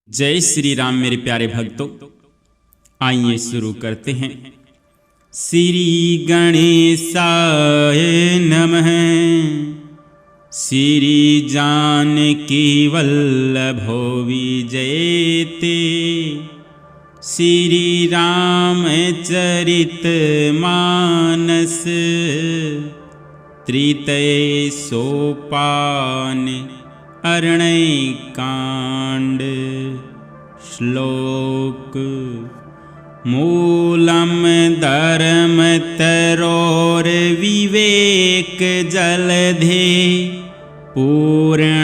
जय श्री राम मेरे प्यारे भक्तों, आइए शुरू करते हैं। श्री गणेशाय नमः। श्री जानकी वल्लभो विजयते। श्री रामचरित मानस तृतीय सोपान अरणकांड। श्लोक मूलम धर्म तरोर विवेक जलधे पूर्णेन्दुमानन्दं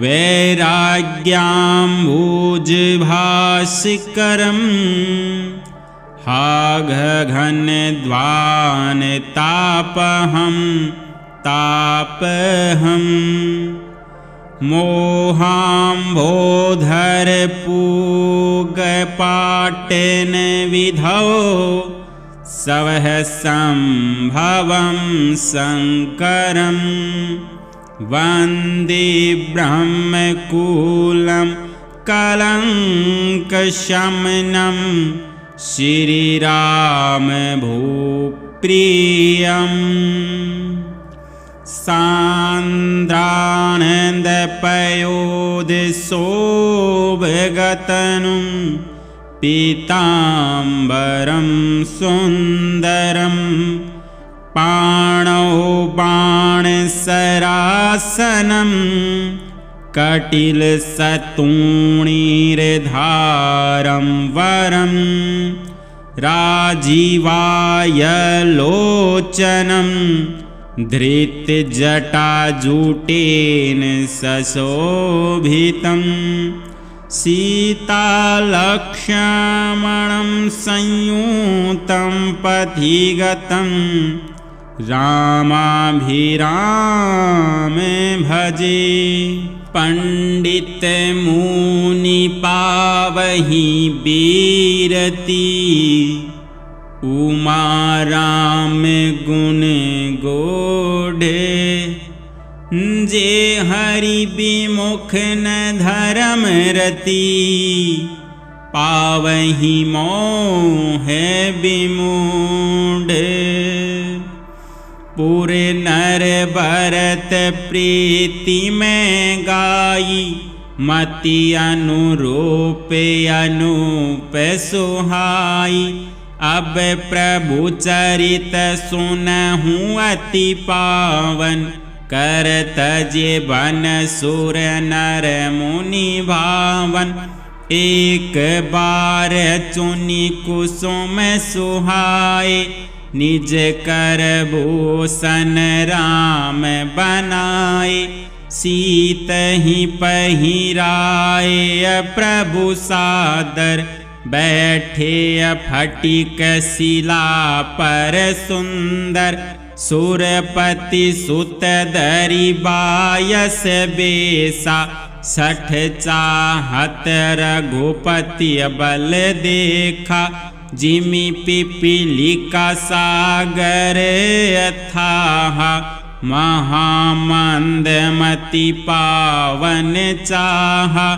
वैराग्याम्बुजभास्करम् हाघघनध्वान तापहं मोहाम्बोधर पूगपाटन विधौ सवः संभवं शङ्करं वन्दे ब्रह्मकुलं कलङ्कशमनं श्रीराम भूप्रियम्। सान्द्रानन्दपयोधशोभगतनुं पीताम्बरं सुन्दरं पाणौ बाणशरासनं कटिलसतूणीरधारं वरं राजीवायलोचनं धृतजटाजूटेन सशोभितं सीतालक्ष्मणं संयुतं पथिगतं रामाभिराम भजे। पंडित मुनि पावहि बीरति उमा राम गुण गोढ़े। जे हरि विमुख न धर्म रति पावहि मोह विमूढ़। पूरे नर भरत प्रीति में गाई मति अनुरूप अनूप सुहाई। अब प्रभु चरित सुनहूँ अति पावन करत जीवन सुर नर मुनि भावन। एक बार चुनि कुसुम सुहाए निज कर भूषण राम बनाए। सीत ही पहिराए प्रभु सादर बैठे फटिक शिला पर सुंदर। सुरपति सुत धरि बायस बेसा 60 चाहत रघुपति बल देखा। जिमि पिपीलिका सागर अथाह महामंदमति पावन चाहा।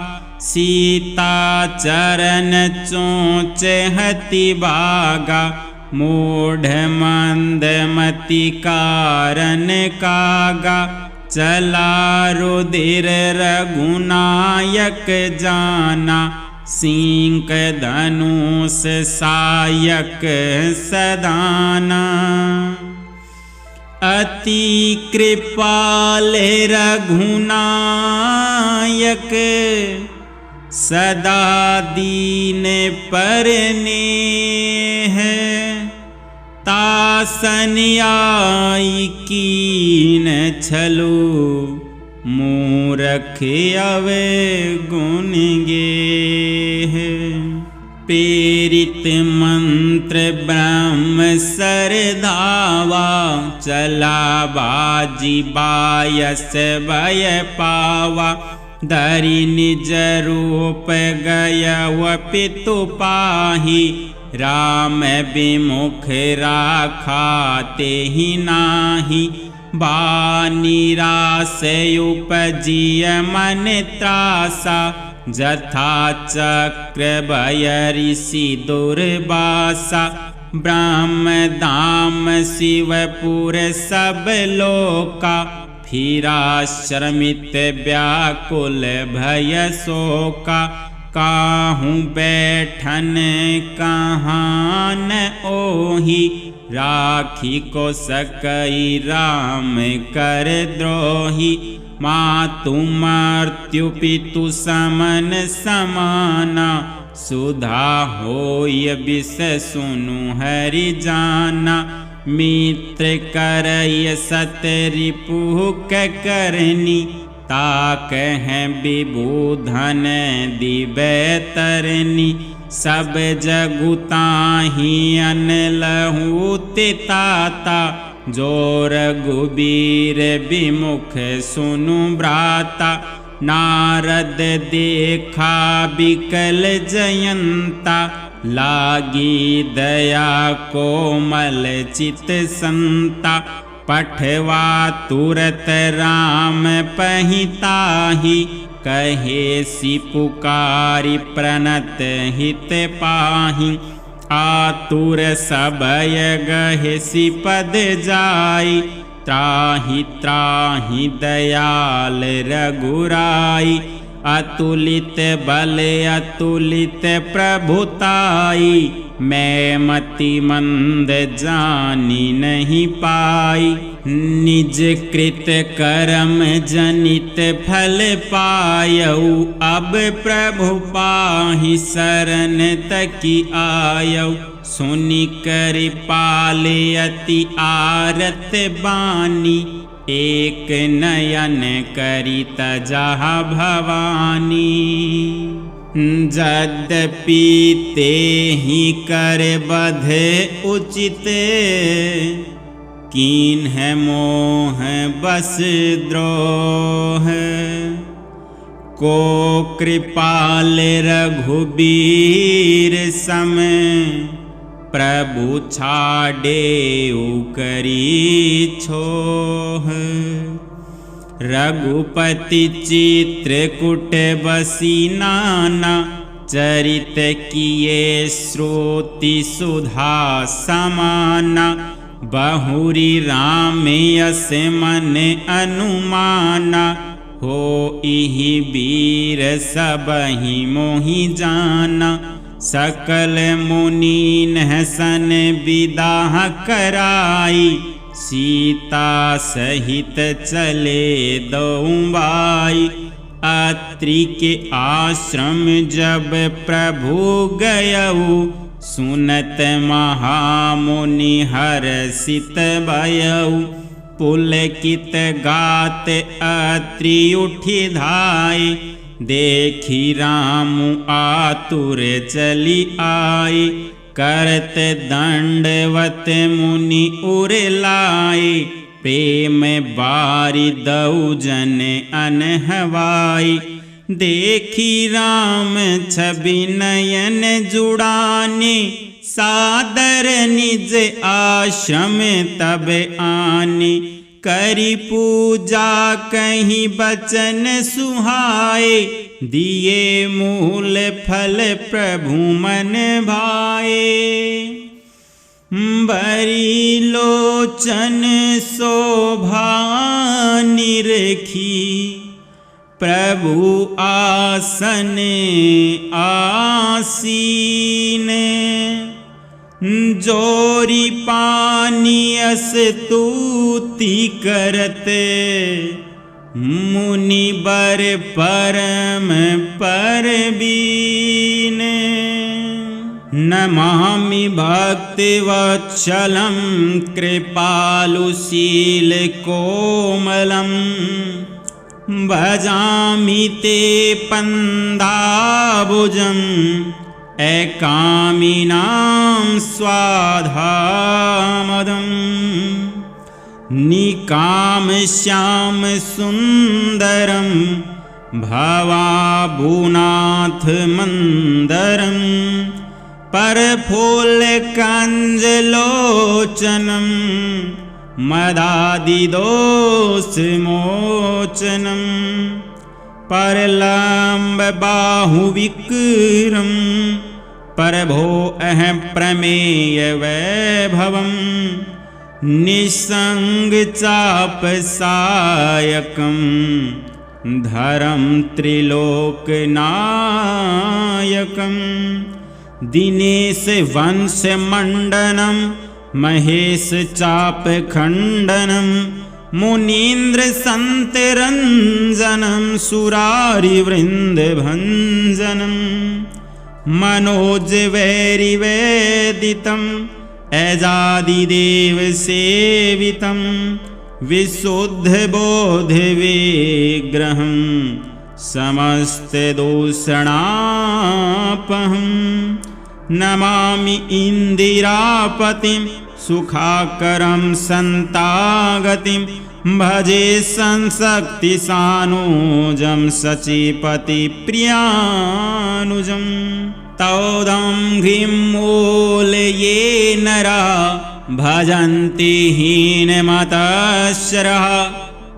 सीता चरण चोंच हति भागा मूढ़ मंदमति कारण कागा। चला रुधिर रघुनायक जाना सिंह धनुष सायक सदाना। अति कृपाल रघुनायक सदा दीन परनेह। तासन आई कीन छलो मूरख अवगुण गेह। प्रेरित मंत्र ब्रह्म सरधावा चला बाजी बायस भय पावा। धरि निज रूप गय पितु पाही राम विमुख राखा तेहि नाही। निराशयुपजीय मन त्रासा जथा चक्र भय ऋषि दुर्वासा ब्रह्म धाम शिवपुर सब लोका फिरा शर्मित व्याकुल भय शोका काहू बैठन कहाँ न ओही राखी को सकई राम कर द्रोही मातु मृत्यु पितु समन समाना सुधा होय विष सुनु हरि जाना मित्र करय सत रिपुह करनी ताक है विबुधन दिव्य तरनी सब जगुताही अनलहु तिताता जो रघुबीर विमुख सुनु भ्राता नारद देखा बिकल जयंता लागी दया कोमल चित संता पठवा तुरत राम पहिताही कहे सि पुकारी प्रणत हित पाही आतुर सबय गहे सि पद जाई त्राहि त्राहि दयाल रघुराई अतुलित बल अतुलित प्रभुताई मैं मति मंद जानी नहीं पाई निज कृत कर्म जनित फल पायऊ अब प्रभु पाहि शरण तकी आयऊ सुनि कृपाले अति आरत बानी एक नयन करी तजहा भवानी यद्यपि ते ही कर बधे उचित कीन है मोह बस द्रोह को कृपाल रघुबीर सम प्रभु छाड़े करी छोह रघुपति चित्रकूट बसी नाना चरित किए श्रुति सुधा समाना बहुरी राम यस मन अनुमाना हो इहि वीर सबहि मोहि जाना सकल मुनीन सन विदाह कराई सीता सहित चले दौबाई अत्रि के आश्रम जब प्रभु गयऊ सुनत महामुनि हर्षित भयऊ पुलकित गात अत्रि उठि धाय देखी राम आतुर चली आई करत दंडवत मुनि उरलाई प्रेम बारी दऊ जन अनहवाई देखी राम छवि नयन जुड़ाने सादर निज आश्रम तब आने करी पूजा कहीं बचन सुहाए दिए मूल फल प्रभु मन भाए बरी लोचन शोभा निरखी प्रभु आसन आसीन जोरी पानियस स्तुति करते मुनि बर परम परबीन नमामि भक्तिवत्सलं कृपालुशील कोमलं भजामि ते पन्दाबुजम् एकामिनां स्वाधामदम् निकामश्याम सुन्दरं भवाभूनाथ मन्दरं परफूलकञ्जलोचनं मदादिदोष मोचनम परलंब बाहुविक्रम प्रभो अहं प्रमेय वैभवम निसंग चाप सायकम धरम त्रिलोकनायकम दिनेश वंश मंडनम महेश चाप खंडनम मुनीन्द्र संत रंजनम सुरारि वृंद भंजनम मनोज वैरि वैदितम ऐजादिदेव सेवितम विशुद्ध बोध विग्रहं समस्त दूषणापहं नमामि इंदिरापतिं सुखाकरं संतागतिं भजे संशक्ति सानुजं सचीपति प्रियानुजं तौदं ह्रीं मूल ये नरा भजन्ति हीनमतश्रः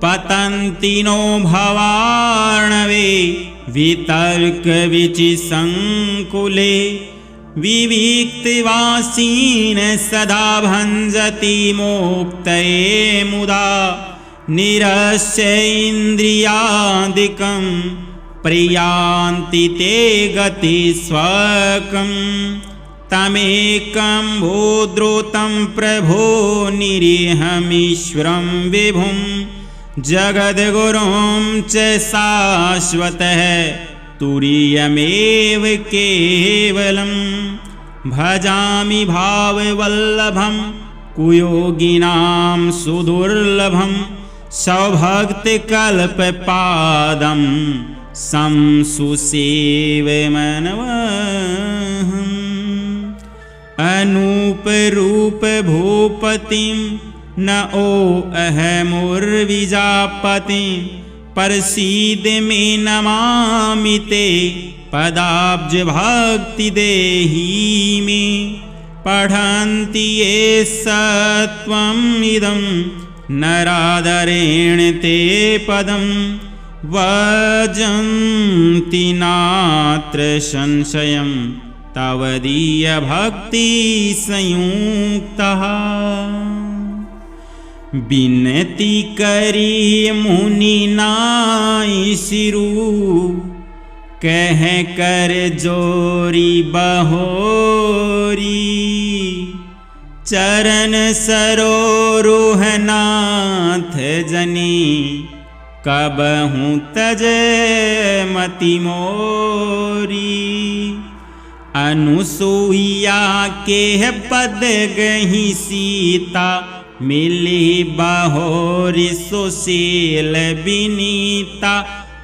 पतन्ति नो भवार्णवे वितर्क विचिसङ्कुले विविक्तवासीन सदा भञ्जति मोक्तये मुदा निरस्य इन्द्रियादिकं प्रियान्ति ते गति स्वकम् तमेकं भूद्रुतं प्रभो निरीहमीश्वरं विभुं जगद्गुरुं च शाश्वतः तुरीयमेव केवलं भजामि भाववल्लभं कुयोगिनां सुदुर्लभं सौभक्तिकल्पपादं संसुसेवमनवहम् अनूप रूप भूपतिं न ओ अहमुर्विजापतिं परसीद मे नमामि ते पदाब्ज भक्ति देहि मे पठन्ति ये सत्वम् इदं नरादरेण ते पदं वजन्ति नात्र संशयम् तवदीय भक्ति संयुक्तः बिनती करी मुनि नाई सिरु कह कर जोरी बहोरी चरण सरोरुहनाथ जनी कबहूँ तजे मति मोरी अनुसुईया के पद गही सीता मिली बहोरी सुशील विनीता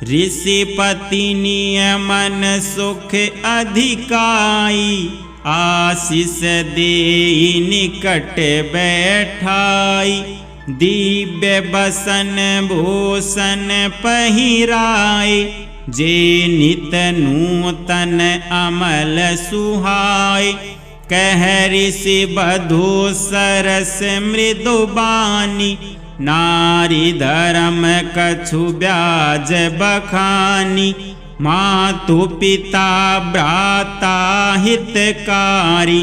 ऋषिपति नियमन सुख अधिकाई आशीष दे निकट बैठाई दिव्य बसन भूषण पहिराई जे नित नूतन अमल सुहाय कह ऋषि बधू सरस मृदुबानी नारी धर्म कछु ब्याज बखानी मातु पिता भ्राता हितकारी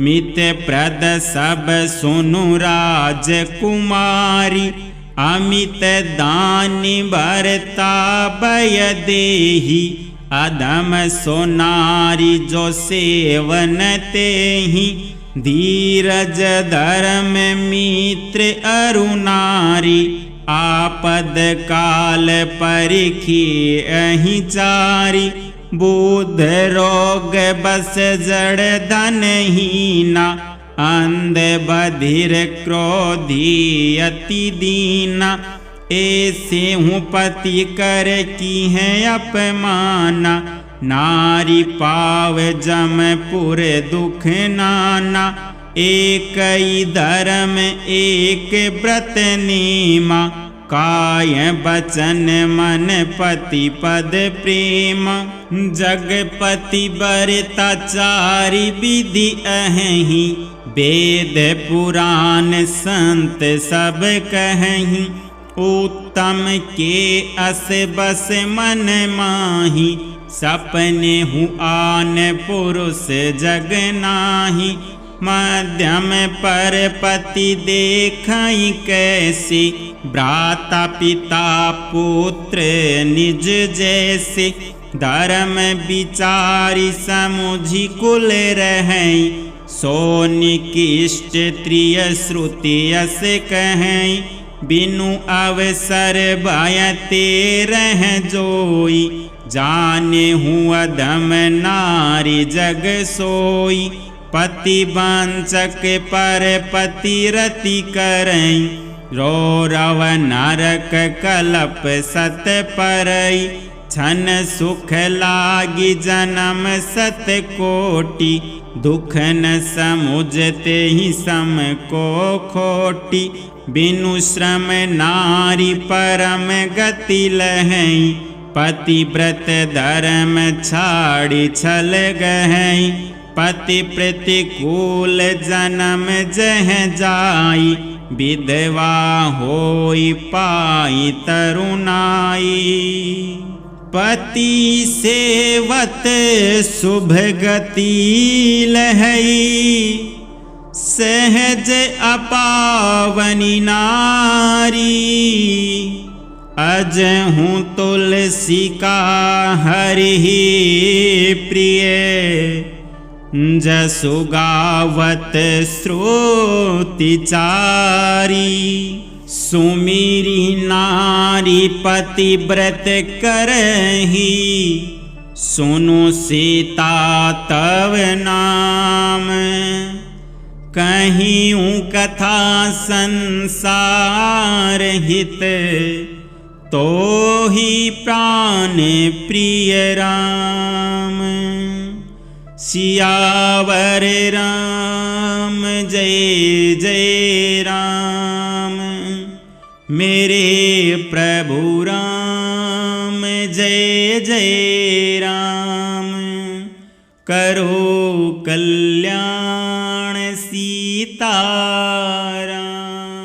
मित प्रद सब सुनु राजकुमारी अमित दानि भरता भय देहि अधम सोनारी जो सेवन तेहि धीरज धर्म मित्र अरुनारी आपद काल परिखी अहि चारी बुध रोग बस जड़ धनहीना अंध बधिर क्रोधी अति दीना ऐसे हूँ पति कर की है अपमाना नारी पाव जमपुर दुख नाना एक ही धर्म एक व्रत नीमा काय बचन मन पति पद प्रेम, जगपति बरता चारि विधि अहि, वेद पुराण संत सब कहि, उत्तम के अस बस मन माहि, सपने हूँ आन पुरुष जग नाही, मध्यम पर पति देखई कैसे, भ्राता पिता पुत्र निज जैसे, धर्म विचारी समुझि कुल रहई, सो निकिष्ट त्रिय श्रुति यस कहई, बिनु अवसर भयते रह जोई, जाने हूँ अधम नारी जग सोई, पति वांचक पर पति रति करई, रौरव नरक कलप सत परई, छन सुख लागी जन्म सत कोटि, दुख न समुझते ही सम को खोटी, बिनु श्रम नारी परम गति लहई, पतिव्रत धर्म छाड़ी छल गहई, पति प्रतिकूल जन्म जह जाई, विधवा होई पाई तरुणाई, पति सेवत शुभ गति लहई, सहज अपावनी नारी, अजहूँ तुलसी का हरि प्रिय, जसु गावत श्रुति चारी, सुमिरी नारी पतिव्रत करही, सुनु सीता तव नाम, कहियूँ कथा संसार हित, तो ही प्राण प्रिय राम, सियावर राम जय जय राम, मेरे प्रभु राम जय जय राम, करो कल्याण सीता